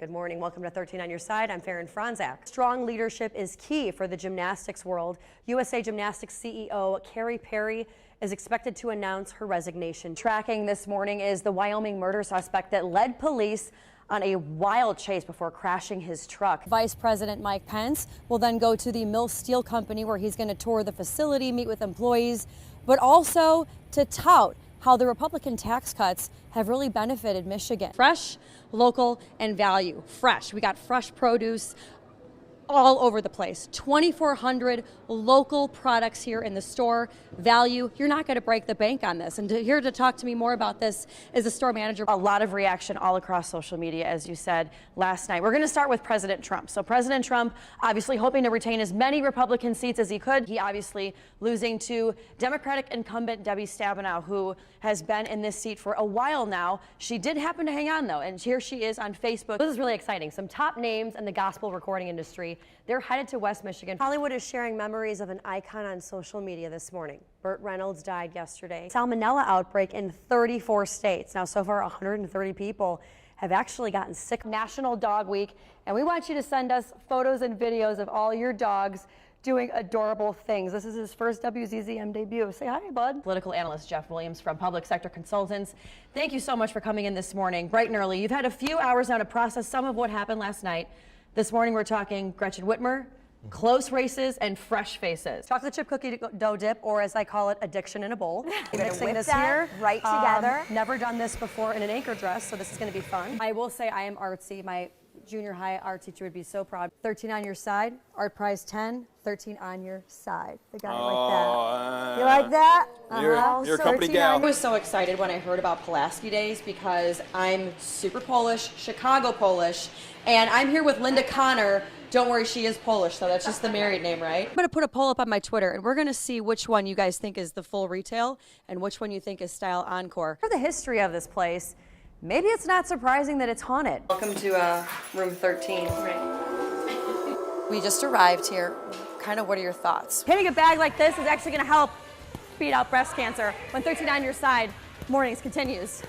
Good morning. Welcome to 13 on Your Side. I'm Faran Fronczak. Strong leadership is key for the gymnastics world. USA Gymnastics CEO Carrie Perry is expected to announce her resignation. Tracking this morning is the Wyoming murder suspect that led police on a wild chase before crashing his truck. Vice President Mike Pence will then go to the Mill Steel Company, where he's going to tour the facility, meet with employees, but also to tout how the Republican tax cuts have really benefited Michigan. Fresh, local, and value. Fresh. We got fresh produce all over the place. 2,400 local products here in the store. Value, you're not going to break the bank on this. And here to talk to me more about this is the store manager. A lot of reaction all across social media, as you said last night. We're going to start with President Trump. So President Trump obviously hoping to retain as many Republican seats as he could. He obviously losing to Democratic incumbent Debbie Stabenow, who has been in this seat for a while now. She did happen to hang on, though, and here she is on Facebook. This is really exciting. Some top names in the gospel recording industry. They're headed to West Michigan. Hollywood is sharing memories of an icon on social media this morning. Burt Reynolds died yesterday. Salmonella outbreak in 34 states. Now, so far, 130 people have actually gotten sick. National Dog Week, and we want you to send us photos and videos of all your dogs doing adorable things. This is his first WZZM debut. Say hi, bud. Political analyst Jeff Williams from Public Sector Consultants. Thank you so much for coming in this morning, bright and early. You've had a few hours now to process some of what happened last night. This morning we're talking Gretchen Whitmer, close races, and fresh faces. Chocolate chip cookie dough dip, or as I call it, addiction in a bowl. Mixing this here right together. Never done this before in an anchor dress, so this is going to be fun. I will say I am artsy. My junior high art teacher would be so proud. 13 on your side, art prize 10, 13 on your side. They got it like that. You like that? You're a company gal. I was so excited when I heard about Pulaski Days because I'm super Polish, Chicago Polish, and I'm here with Linda Connor. Don't worry, she is Polish, so that's just the married name, right? I'm going to put a poll up on my Twitter, and we're going to see which one you guys think is the full retail and which one you think is style encore. For the history of this place, maybe it's not surprising that it's haunted. Welcome to room 13. Right. We just arrived here. Kind of, what are your thoughts? Hitting a bag like this is actually going to help beat out breast cancer. When 13 on your side, mornings continues.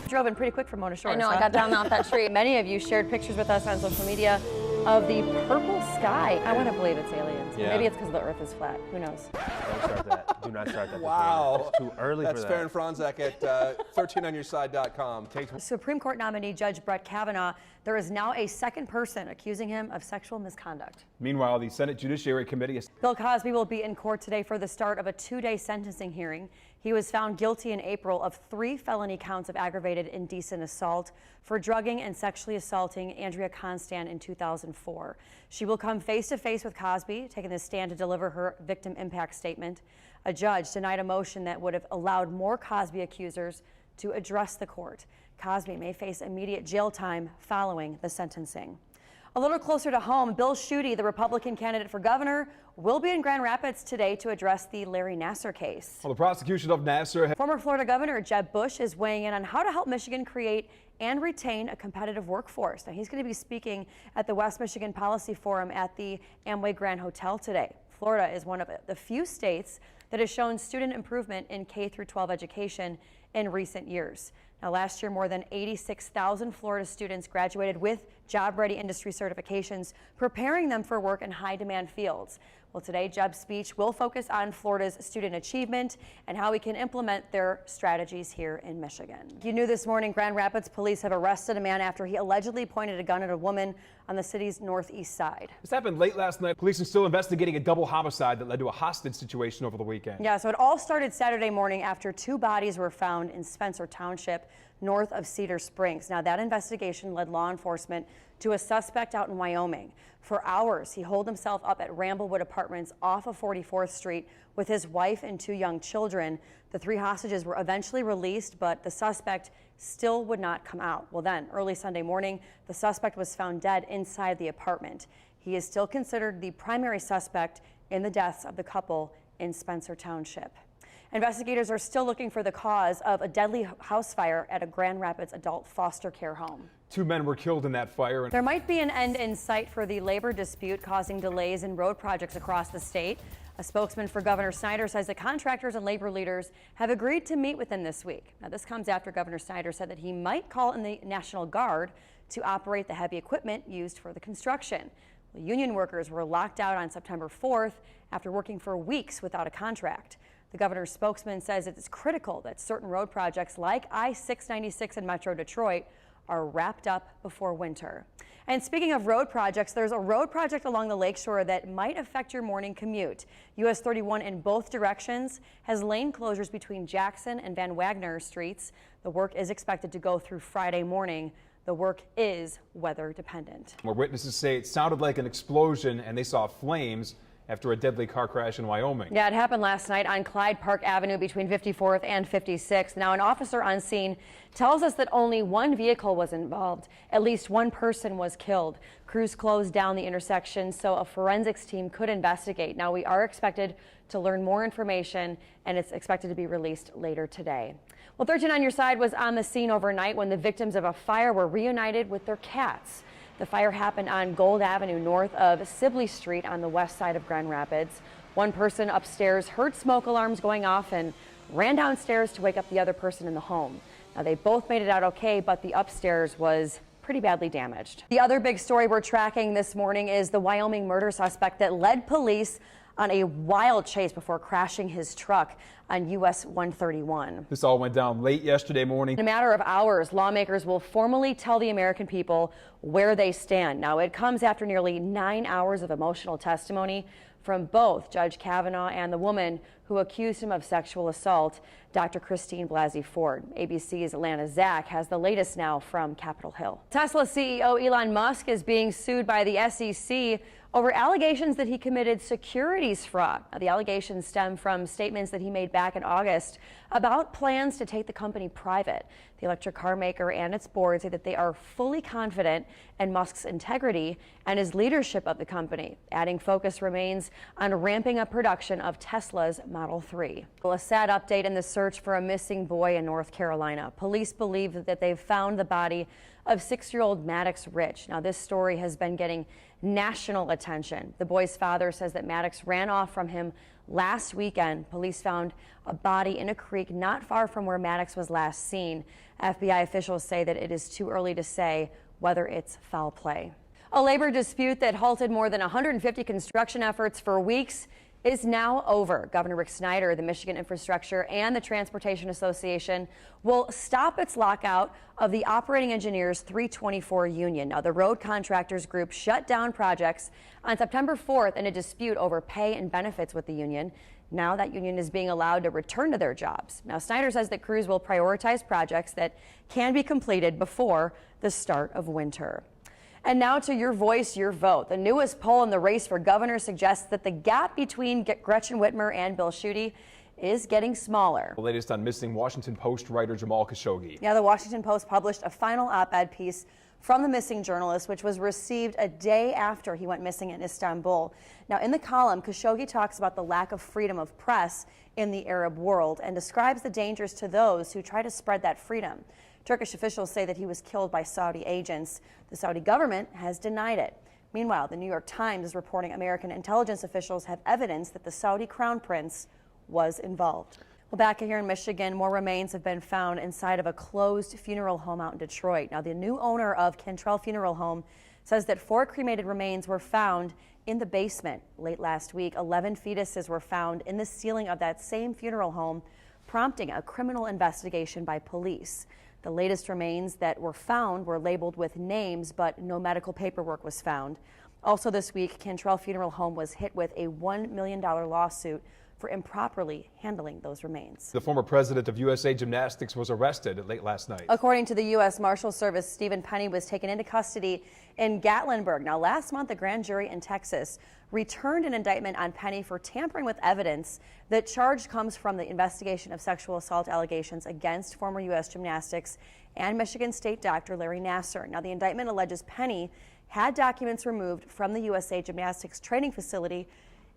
Drove in pretty quick from Mona Shores. I know, I got down off that tree. Many of you shared pictures with us on social media of the purple sky. I want to believe it's aliens. Yeah. Maybe it's because the Earth is flat. Who knows? Don't start that. Do not start that. Wow. It's too early for that. That's Faran Fronczak at 13onyourside.com. Supreme Court nominee Judge Brett Kavanaugh, there is now a second person accusing him of sexual misconduct. Meanwhile, the Senate Judiciary Committee Bill Cosby will be in court today for the start of a 2-day sentencing hearing. He was found guilty in April of 3 felony counts of aggravated indecent assault for drugging and sexually assaulting Andrea Constant in 2004. She will come face-to-face with Cosby, taking the stand to deliver her victim impact statement. A judge denied a motion that would have allowed more Cosby accusers to address the court. Cosby may face immediate jail time following the sentencing. A little closer to home, Bill Schuette, the Republican candidate for governor, will be in Grand Rapids today to address the Larry Nassar case. Well, the prosecution of Nassar. Former Florida Governor Jeb Bush is weighing in on how to help Michigan create and retain a competitive workforce. Now, he's going to be speaking at the West Michigan Policy Forum at the Amway Grand Hotel today. Florida is one of the few states that has shown student improvement in K-12 education in recent years. Now, last year, more than 86,000 Florida students graduated with job-ready industry certifications, preparing them for work in high-demand fields. Well, today, Jeb's speech will focus on Florida's student achievement and how we can implement their strategies here in Michigan. You knew this morning, Grand Rapids police have arrested a man after he allegedly pointed a gun at a woman on the city's northeast side. This happened late last night. Police are still investigating a double homicide that led to a hostage situation over the weekend. Yeah, so it all started Saturday morning after 2 bodies were found in Spencer Township, north of Cedar Springs. Now, that investigation led law enforcement to a suspect out in Wyoming. For hours, he holed himself up at Ramblewood Apartments off of 44th Street with his wife and 2 young children. The 3 hostages were eventually released, but the suspect still would not come out. Well, then, early Sunday morning, the suspect was found dead inside the apartment. He is still considered the primary suspect in the deaths of the couple in Spencer Township. Investigators are still looking for the cause of a deadly house fire at a Grand Rapids adult foster care home. 2 men were killed in that fire. There might be an end in sight for the labor dispute causing delays in road projects across the state. A spokesman for Governor Snyder says the contractors and labor leaders have agreed to meet with him this week. Now, this comes after Governor Snyder said that he might call in the National Guard to operate the heavy equipment used for the construction. The union workers were locked out on September 4th after working for weeks without a contract. The governor's spokesman says it is critical that certain road projects like I-696 in Metro Detroit are wrapped up before winter. And speaking of road projects, there's a road project along the lakeshore that might affect your morning commute. US 31 in both directions has lane closures between Jackson and Van Wagner streets. The work is expected to go through Friday morning. The work is weather dependent. Where witnesses say it sounded like an explosion and they saw flames after a deadly car crash in Wyoming. Yeah, it happened last night on Clyde Park Avenue between 54th and 56th. Now, an officer on scene tells us that only one vehicle was involved. At least one person was killed. Crews closed down the intersection so a forensics team could investigate. Now, we are expected to learn more information, and it's expected to be released later today. Well, 13 on Your Side was on the scene overnight when the victims of a fire were reunited with their cats. The fire happened on Gold Avenue north of Sibley Street on the west side of Grand Rapids. One person upstairs heard smoke alarms going off and ran downstairs to wake up the other person in the home. Now, they both made it out okay, but the upstairs was pretty badly damaged. The other big story we're tracking this morning is the Wyoming murder suspect that led police on a wild chase before crashing his truck on US 131. This all went down late yesterday morning. In a matter of hours, lawmakers will formally tell the American people where they stand. Now, it comes after nearly 9 hours of emotional testimony from both Judge Kavanaugh and the woman who accused him of sexual assault, Dr. Christine Blasey Ford. ABC's Atlanta Zach has the latest now from Capitol Hill. Tesla CEO Elon Musk is being sued by the SEC over allegations that he committed securities fraud. Now, the allegations stem from statements that he made back in August about plans to take the company private. The electric car maker and its board say that they are fully confident in Musk's integrity and his leadership of the company, adding focus remains on ramping up production of Tesla's Model 3. Well, a sad update in the search for a missing boy in North Carolina. Police believe that they've found the body of 6-year-old Maddox Rich. Now, this story has been getting national attention. The boy's father says that Maddox ran off from him last weekend. Police found a body in a creek not far from where Maddox was last seen. FBI officials say that it is too early to say whether it's foul play. A labor dispute that halted more than 150 construction efforts for weeks is now over. Governor Rick Snyder, the Michigan Infrastructure and the Transportation Association will stop its lockout of the Operating Engineers 324 union. Now, the road contractors group shut down projects on September 4th in a dispute over pay and benefits with the union. Now that union is being allowed to return to their jobs. Now, Snyder says that crews will prioritize projects that can be completed before the start of winter. And now to Your Voice, Your Vote. The newest poll in the race for governor suggests that the gap between Gretchen Whitmer and Bill Schuette is getting smaller. The latest on missing Washington Post writer Jamal Khashoggi. Yeah, the Washington Post published a final op-ed piece from the missing journalist, which was received a day after he went missing in Istanbul. Now, in the column, Khashoggi talks about the lack of freedom of press in the Arab world and describes the dangers to those who try to spread that freedom. Turkish officials say that he was killed by Saudi agents. The Saudi government has denied it. Meanwhile, the New York Times is reporting American intelligence officials have evidence that the Saudi crown prince was involved. Well, back here in Michigan, more remains have been found inside of a closed funeral home out in Detroit. Now, the new owner of Cantrell Funeral Home says that 4 cremated remains were found in the basement late last week. 11 fetuses were found in the ceiling of that same funeral home, prompting a criminal investigation by police. The latest remains that were found were labeled with names, but no medical paperwork was found. Also this week, Cantrell Funeral Home was hit with a $1 million lawsuit for improperly handling those remains. The former president of USA Gymnastics was arrested late last night. According to the U.S. Marshal Service, Stephen Penny was taken into custody in Gatlinburg. Now, last month, a grand jury in Texas returned an indictment on Penny for tampering with evidence. The charge comes from the investigation of sexual assault allegations against former U.S. Gymnastics and Michigan State doctor Larry Nassar. Now, the indictment alleges Penny had documents removed from the USA Gymnastics training facility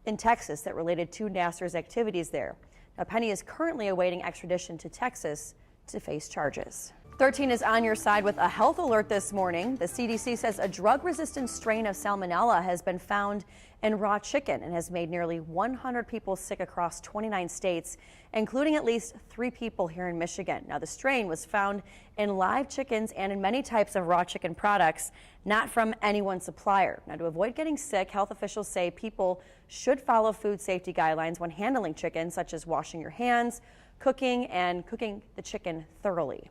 in Texas that related to Nassar's activities there. Now, Penny is currently awaiting extradition to Texas to face charges. 13 is on your side with a health alert this morning. The CDC says a drug-resistant strain of salmonella has been found in raw chicken and has made nearly 100 people sick across 29 states, including at least 3 people here in Michigan. Now, the strain was found in live chickens and in many types of raw chicken products, not from any one supplier. Now, to avoid getting sick, health officials say people should follow food safety guidelines when handling chicken, such as washing your hands, cooking the chicken thoroughly.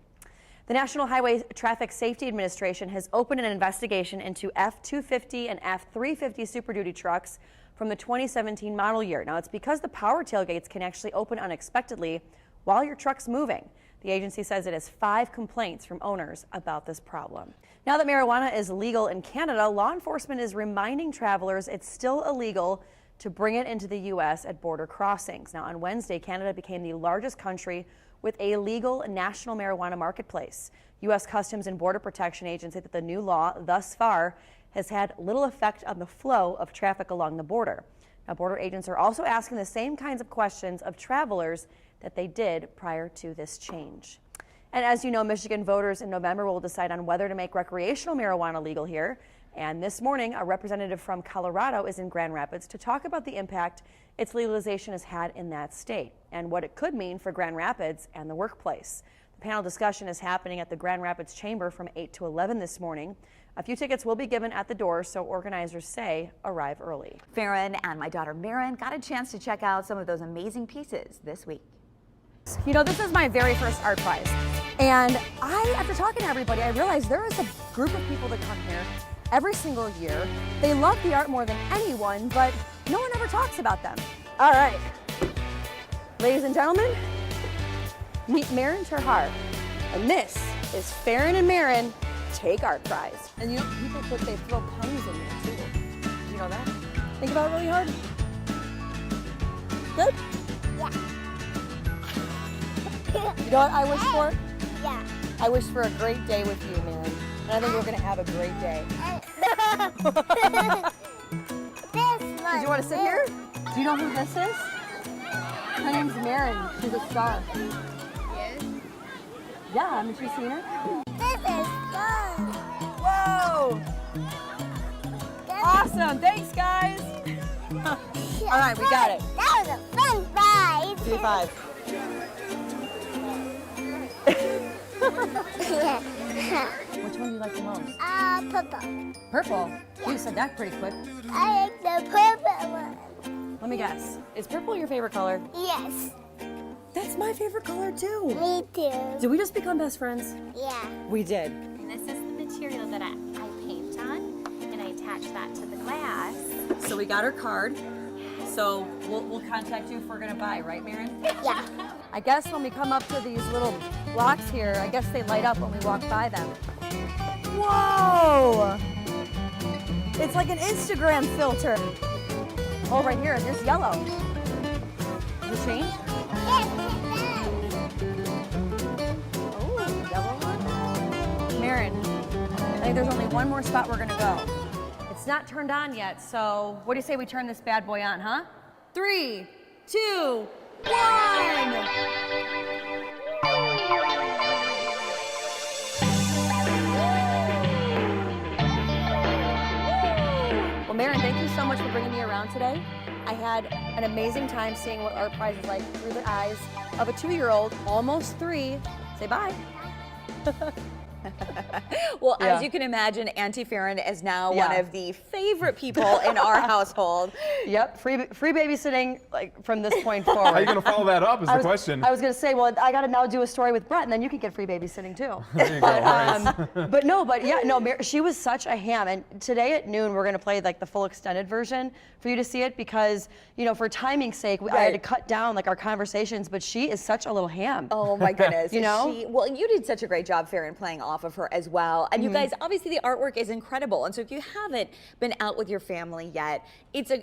The National Highway Traffic Safety Administration has opened an investigation into F-250 and F-350 Super Duty trucks from the 2017 model year. Now, it's because the power tailgates can actually open unexpectedly while your truck's moving. The agency says it has 5 complaints from owners about this problem. Now that marijuana is legal in Canada, law enforcement is reminding travelers it's still illegal to bring it into the U.S. at border crossings. Now, on Wednesday, Canada became the largest country with a legal national marijuana marketplace. U.S. Customs and Border Protection Agency said that the new law thus far has had little effect on the flow of traffic along the border. Now, border agents are also asking the same kinds of questions of travelers that they did prior to this change. And as you know, Michigan voters in November will decide on whether to make recreational marijuana legal here. And this morning, a representative from Colorado is in Grand Rapids to talk about the impact its legalization has had in that state and what it could mean for Grand Rapids and the workplace. The panel discussion is happening at the Grand Rapids Chamber from 8 to 11 this morning. A few tickets will be given at the door, so organizers say arrive early. Faran and my daughter Meryn got a chance to check out some of those amazing pieces this week. You know, this is my very first art prize. And after talking to everybody, I realized there is a group of people that come here every single year. They love the art more than anyone, but no one ever talks about them. All right, ladies and gentlemen, meet Meryn Terhar. And this is Faran and Meryn Take Art Prize. And you know, people they throw puns in there too. You know that? Think about it really hard. Good? Yeah. You know what I wish for? Yeah. I wish for a great day with you, Meryn. And I think we're gonna have a great day. Did you want to sit here? Do you know who this is? Her name's Meryn. She's a star. Yes. Yeah, haven't you seen her? This is fun. Whoa! Awesome. Thanks, guys. All right, we got it. That was a fun prize. 3-5. Yeah. Which one do you like the most? Purple. Purple. You said that pretty quick. I like the purple one. Let me guess. Is purple your favorite color? Yes. That's my favorite color too. Me too. Did we just become best friends? Yeah. We did. And this is the material that I paint on, and I attach that to the glass. So we got her card. So we'll contact you if we're gonna buy, right, Meryn? Yeah. I guess when we come up to these little blocks here, I guess they light up when we walk by them. Whoa! It's like an Instagram filter. Oh, right here, there's yellow. Does it change? Yes, Oh, yellow one. Meryn, I think there's only one more spot we're gonna go. It's not turned on yet, so what do you say we turn this bad boy on, huh? 3, 2, 1! Well, Meryn, thank you so much for bringing me around today. I had an amazing time seeing what Art Prize is like through the eyes of a 2-year-old, almost 3. Say bye. Well, Yeah. as you can imagine, Auntie Faran is now Yeah. one of the favorite people in our household. Yep, free babysitting like from this point forward. How are you going to follow that up is the question. I was going to say, well, I got to now do a story with Brett, and then you can get free babysitting too. There you go, right. But she was such a ham. And today at noon, we're going to play like the full extended version for you to see it because, you know, for timing's sake, I had to cut down like our conversations. But she is such a little ham. Oh my goodness. You know? Well, you did such a great job, Faran, playing off of her as well. And you guys, obviously the artwork is incredible. And so if you haven't been out with your family yet,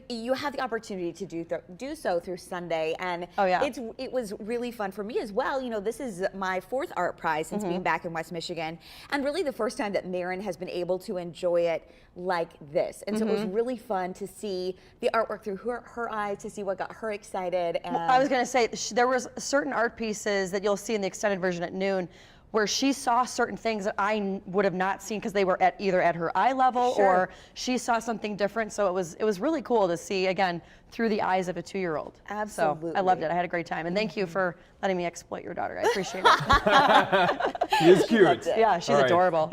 you have the opportunity to do so through Sunday. And it was really fun for me as well. You know, this is my 4th art prize since being back in West Michigan. And really the first time that Meryn has been able to enjoy it like this. And so it was really fun to see the artwork through her eyes, to see what got her excited. And I was going to say, there was certain art pieces that you'll see in the extended version at noon where she saw certain things that I would have not seen because they were either at her eye level or she saw something different. So it was really cool to see, again, through the eyes of a 2-year-old. Absolutely. So I loved it. I had a great time. And thank you for letting me exploit your daughter. I appreciate it. She is cute. Yeah, she's adorable.